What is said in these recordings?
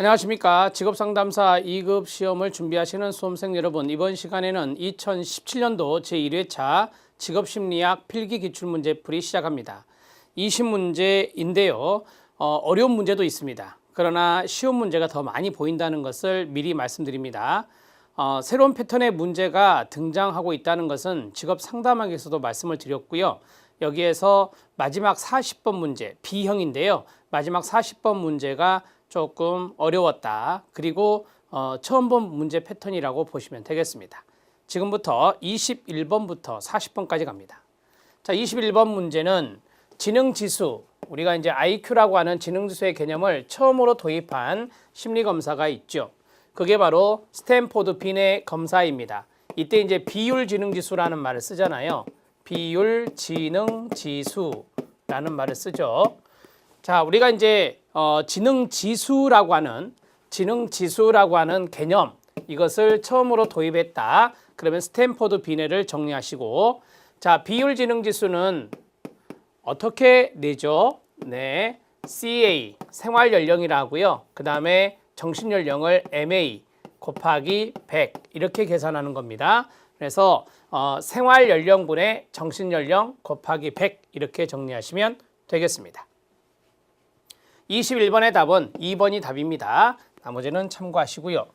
안녕하십니까. 직업상담사 2급 시험을 준비하시는 수험생 여러분, 이번 시간에는 2017년도 제1회차 직업심리학 필기 기출문제풀이 시작합니다. 20문제인데요. 어려운 문제도 있습니다. 그러나 쉬운 문제가 더 많이 보인다는 것을 미리 말씀드립니다. 새로운 패턴의 문제가 등장하고 있다는 것은 직업상담학에서도 말씀을 드렸고요. 여기에서 마지막 40번 문제, B형인데요. 마지막 40번 문제가 조금 어려웠다. 그리고 처음 본 문제 패턴이라고 보시면 되겠습니다. 지금부터 21번부터 40번까지 갑니다. 자, 21번 문제는 지능지수, 우리가 이제 IQ라고 하는 지능지수의 개념을 처음으로 도입한 심리검사가 있죠. 그게 바로 스탠포드 비넷 검사입니다. 이때 이제 비율지능지수라는 말을 쓰잖아요. 비율지능지수라는 말을 쓰죠. 자, 우리가 이제 지능지수라고 하는 개념, 이것을 처음으로 도입했다. 그러면 스탠포드 비넷을 정리하시고, 자, 비율지능지수는 어떻게 내죠? 네, CA 생활연령이라고요. 그 다음에 정신연령을 MA 곱하기 100 이렇게 계산하는 겁니다. 그래서 생활연령분의 정신연령 곱하기 100 이렇게 정리하시면 되겠습니다. 21번의 답은 2번이 답입니다. 나머지는 참고하시고요.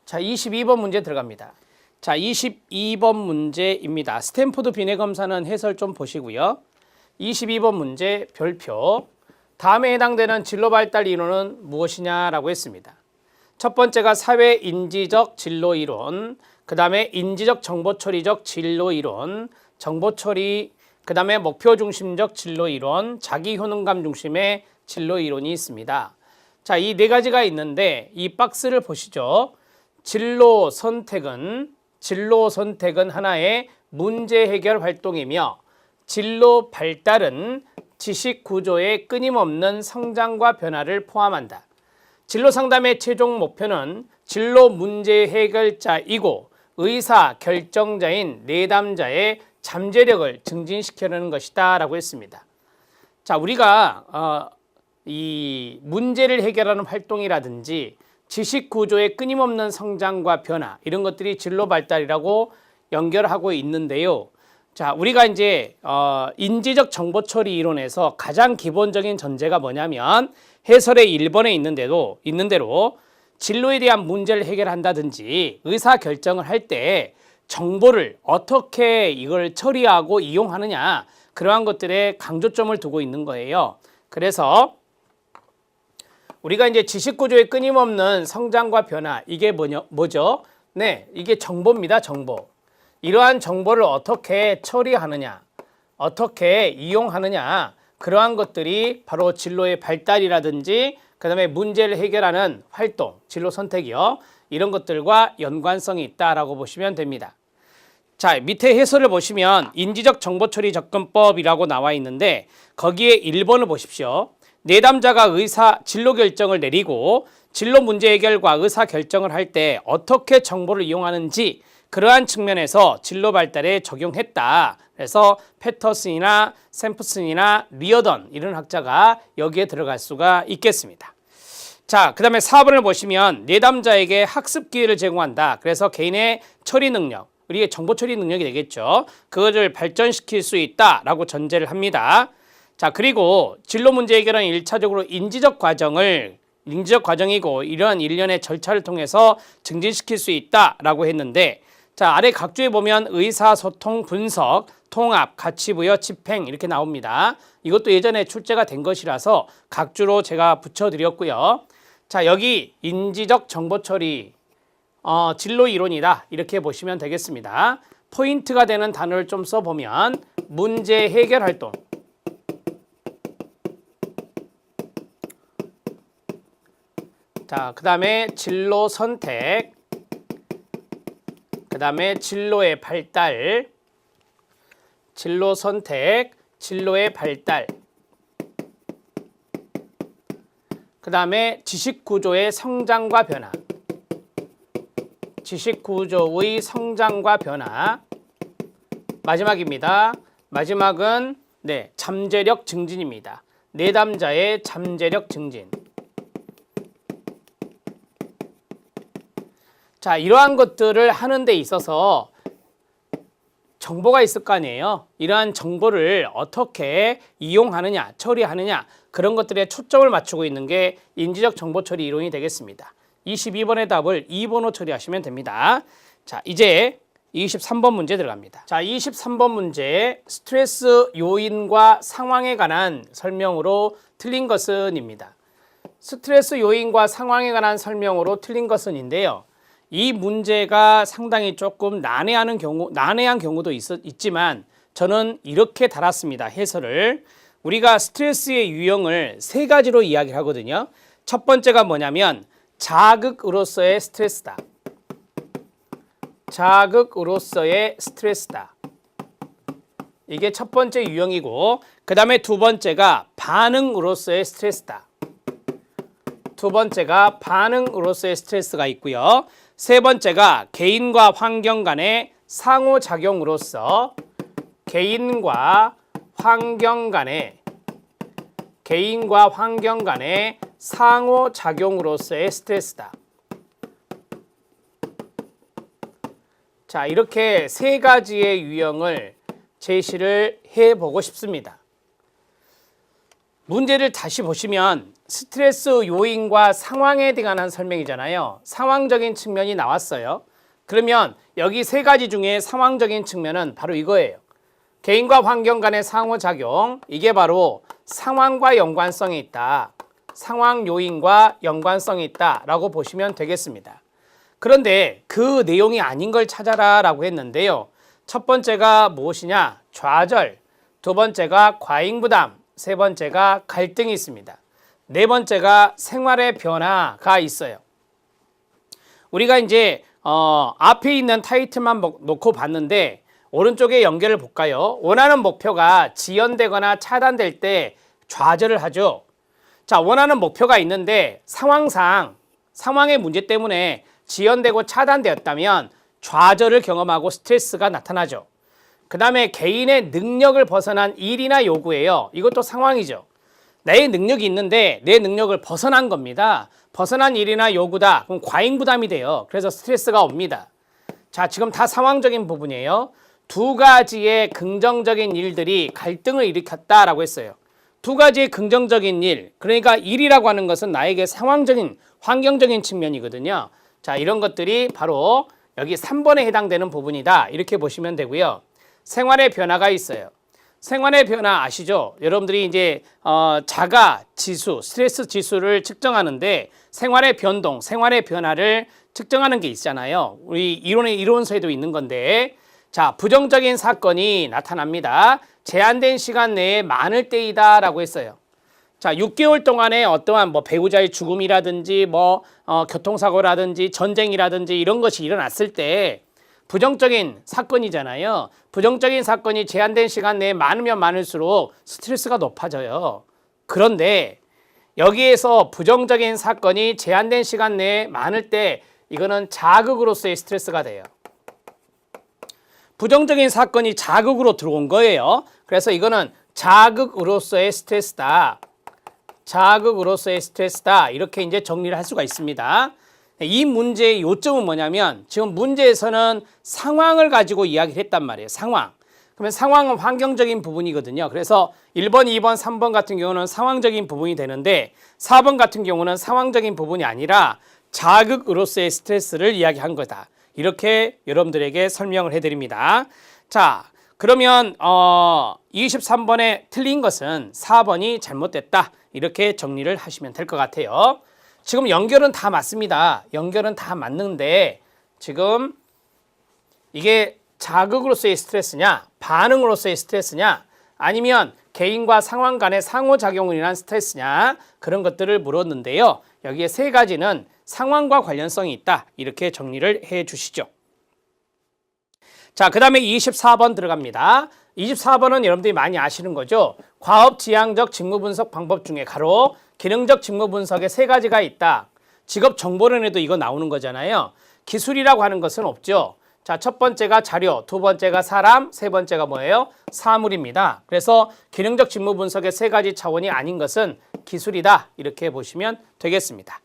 자, 22번 문제 들어갑니다. 자, 22번 문제입니다. 스탠포드 비넷 검사는 해설 좀 보시고요. 22번 문제 별표. 다음에 해당되는 진로 발달 이론은 무엇이냐라고 했습니다. 첫 번째가 사회인지적 진로 이론, 그 다음에 인지적 정보처리적 진로 이론, 정보처리, 그 다음에 목표 중심적 진로 이론, 자기 효능감 중심의 진로 이론이 있습니다. 자, 이 네 가지가 있는데 이 박스를 보시죠. 진로 선택은 하나의 문제 해결 활동이며 진로 발달은 지식 구조의 끊임없는 성장과 변화를 포함한다. 진로 상담의 최종 목표는 진로 문제 해결자이고 의사 결정자인 내담자의 잠재력을 증진시키려는 것이다 라고 했습니다. 자, 우리가 이 문제를 해결하는 활동이라든지 지식 구조의 끊임없는 성장과 변화, 이런 것들이 진로 발달이라고 연결하고 있는데요. 자, 우리가 이제 인지적 정보 처리 이론에서 가장 기본적인 전제가 뭐냐면 해설의 1번에 있는 대로 진로에 대한 문제를 해결한다든지 의사 결정을 할 때 정보를 어떻게 이걸 처리하고 이용하느냐, 그러한 것들에 강조점을 두고 있는 거예요. 그래서 우리가 이제 지식 구조의 끊임없는 성장과 변화, 이게 뭐죠? 네, 이게 정보입니다. 정보. 이러한 정보를 어떻게 처리하느냐, 어떻게 이용하느냐, 그러한 것들이 바로 진로의 발달이라든지 그 다음에 문제를 해결하는 활동, 진로 선택이요. 이런 것들과 연관성이 있다라고 보시면 됩니다. 자, 밑에 해설을 보시면 인지적 정보처리 접근법이라고 나와 있는데 거기에 1번을 보십시오. 내담자가 진로 결정을 내리고 진로 문제 해결과 의사 결정을 할 때 어떻게 정보를 이용하는지 그러한 측면에서 진로 발달에 적용했다. 그래서 패터슨이나 샘프슨이나 리어던 이런 학자가 여기에 들어갈 수가 있겠습니다. 자, 그 다음에 4번을 보시면 내담자에게 학습 기회를 제공한다. 그래서 개인의 처리 능력, 우리의 정보 처리 능력이 되겠죠. 그것을 발전시킬 수 있다라고 전제를 합니다. 자, 그리고 진로 문제 해결은 1차적으로 인지적 과정이고 이러한 일련의 절차를 통해서 증진시킬 수 있다라고 했는데, 자, 아래 각주에 보면 의사소통, 분석, 통합, 가치부여, 집행 이렇게 나옵니다. 이것도 예전에 출제가 된 것이라서 각주로 제가 붙여드렸고요. 자, 여기 인지적 정보처리 진로 이론이다 이렇게 보시면 되겠습니다. 포인트가 되는 단어를 좀 써보면 문제 해결 활동, 자, 그 다음에 진로 선택, 그 다음에 진로의 발달, 진로 선택, 진로의 발달, 그 다음에 지식 구조의 성장과 변화, 지식 구조의 성장과 변화, 마지막입니다. 마지막은 잠재력 증진입니다. 내담자의 잠재력 증진. 자, 이러한 것들을 하는 데 있어서 정보가 있을 거 아니에요. 이러한 정보를 어떻게 이용하느냐, 처리하느냐, 그런 것들에 초점을 맞추고 있는 게 인지적 정보 처리 이론이 되겠습니다. 22번의 답을 2번으로 처리하시면 됩니다. 자, 이제 23번 문제 들어갑니다. 자, 23번 문제 스트레스 요인과 상황에 관한 설명으로 틀린 것은입니다. 스트레스 요인과 상황에 관한 설명으로 틀린 것은인데요. 이 문제가 상당히 조금 난해한 경우도 있지만 저는 이렇게 달았습니다. 해설을. 우리가 스트레스의 유형을 세 가지로 이야기를 하거든요. 첫 번째가 뭐냐면 자극으로서의 스트레스다. 자극으로서의 스트레스다. 이게 첫 번째 유형이고, 그 다음에 두 번째가 반응으로서의 스트레스다. 두 번째가 반응으로서의 스트레스가 있고요. 세 번째가 개인과 환경 간의 상호작용으로서 개인과 환경 간의 상호작용으로서의 스트레스다. 자, 이렇게 세 가지의 유형을 제시를 해보고 싶습니다. 문제를 다시 보시면 스트레스 요인과 상황에 관한 설명이잖아요. 상황적인 측면이 나왔어요. 그러면 여기 세 가지 중에 상황적인 측면은 바로 이거예요. 개인과 환경 간의 상호작용, 이게 바로 상황과 연관성이 있다. 상황 요인과 연관성이 있다라고 보시면 되겠습니다. 그런데 그 내용이 아닌 걸 찾아라 라고 했는데요. 첫 번째가 무엇이냐? 좌절. 두 번째가 과잉부담. 세 번째가 갈등이 있습니다. 네 번째가 생활의 변화가 있어요. 우리가 이제 앞에 있는 타이틀만 놓고 봤는데 오른쪽에 연결을 볼까요? 원하는 목표가 지연되거나 차단될 때 좌절을 하죠. 자, 원하는 목표가 있는데 상황의 문제 때문에 지연되고 차단되었다면 좌절을 경험하고 스트레스가 나타나죠. 그 다음에 개인의 능력을 벗어난 일이나 요구예요. 이것도 상황이죠. 내 능력이 있는데 내 능력을 벗어난 겁니다. 벗어난 일이나 요구다. 그럼 과잉부담이 돼요. 그래서 스트레스가 옵니다. 자, 지금 다 상황적인 부분이에요. 두 가지의 긍정적인 일들이 갈등을 일으켰다라고 했어요. 두 가지의 긍정적인 일, 그러니까 일이라고 하는 것은 나에게 상황적인, 환경적인 측면이거든요. 자, 이런 것들이 바로 여기 3번에 해당되는 부분이다. 이렇게 보시면 되고요. 생활의 변화가 있어요. 생활의 변화 아시죠? 여러분들이 이제 자가 지수, 스트레스 지수를 측정하는데 생활의 변동, 생활의 변화를 측정하는 게 있잖아요. 우리 이론서에도 있는 건데, 자, 부정적인 사건이 나타납니다. 제한된 시간 내에 많을 때이다라고 했어요. 자, 6개월 동안에 어떠한 배우자의 죽음이라든지 교통사고라든지 전쟁이라든지 이런 것이 일어났을 때 부정적인 사건이잖아요. 부정적인 사건이 제한된 시간 내에 많으면 많을수록 스트레스가 높아져요. 그런데 여기에서 부정적인 사건이 제한된 시간 내에 많을 때 이거는 자극으로서의 스트레스가 돼요. 부정적인 사건이 자극으로 들어온 거예요. 그래서 이거는 자극으로서의 스트레스다. 자극으로서의 스트레스다. 이렇게 이제 정리를 할 수가 있습니다. 이 문제의 요점은 뭐냐면 지금 문제에서는 상황을 가지고 이야기를 했단 말이에요. 상황. 그러면 상황은 환경적인 부분이거든요. 그래서 1번, 2번, 3번 같은 경우는 상황적인 부분이 되는데 4번 같은 경우는 상황적인 부분이 아니라 자극으로서의 스트레스를 이야기한 거다. 이렇게 여러분들에게 설명을 해드립니다. 자, 그러면 23번에 틀린 것은 4번이 잘못됐다. 이렇게 정리를 하시면 될 것 같아요. 지금 연결은 다 맞습니다. 연결은 다 맞는데 지금 이게 자극으로서의 스트레스냐, 반응으로서의 스트레스냐, 아니면 개인과 상황 간의 상호작용을 인한 스트레스냐, 그런 것들을 물었는데요. 여기에 세 가지는 상황과 관련성이 있다. 이렇게 정리를 해 주시죠. 자, 그 다음에 24번 들어갑니다. 24번은 여러분들이 많이 아시는 거죠. 과업지향적 직무분석 방법 중에 가로 기능적 직무분석에 세 가지가 있다. 직업정보론에도 이거 나오는 거잖아요. 기술이라고 하는 것은 없죠. 자, 첫 번째가 자료, 두 번째가 사람, 세 번째가 뭐예요? 사물입니다. 그래서 기능적 직무분석의 세 가지 차원이 아닌 것은 기술이다. 이렇게 보시면 되겠습니다.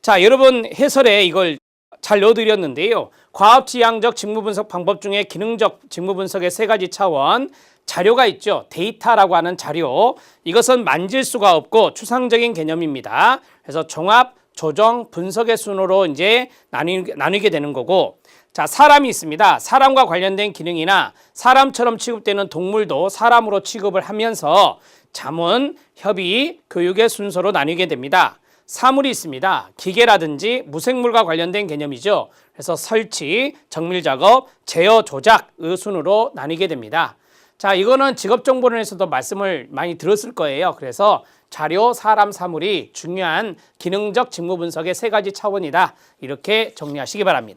자, 여러분 해설에 이걸 잘 넣어드렸는데요. 과학지향적 직무분석 방법 중에 기능적 직무분석의 세 가지 차원, 자료가 있죠. 데이터라고 하는 자료. 이것은 만질 수가 없고 추상적인 개념입니다. 그래서 종합, 조정, 분석의 순으로 이제 나뉘게 되는 거고, 자, 사람이 있습니다. 사람과 관련된 기능이나 사람처럼 취급되는 동물도 사람으로 취급을 하면서 자문, 협의, 교육의 순서로 나뉘게 됩니다. 사물이 있습니다. 기계라든지 무생물과 관련된 개념이죠. 그래서 설치, 정밀 작업, 제어, 조작의 순으로 나뉘게 됩니다. 자, 이거는 직업정보론에서도 말씀을 많이 들었을 거예요. 그래서 자료, 사람, 사물이 중요한 기능적 직무 분석의 세 가지 차원이다. 이렇게 정리하시기 바랍니다.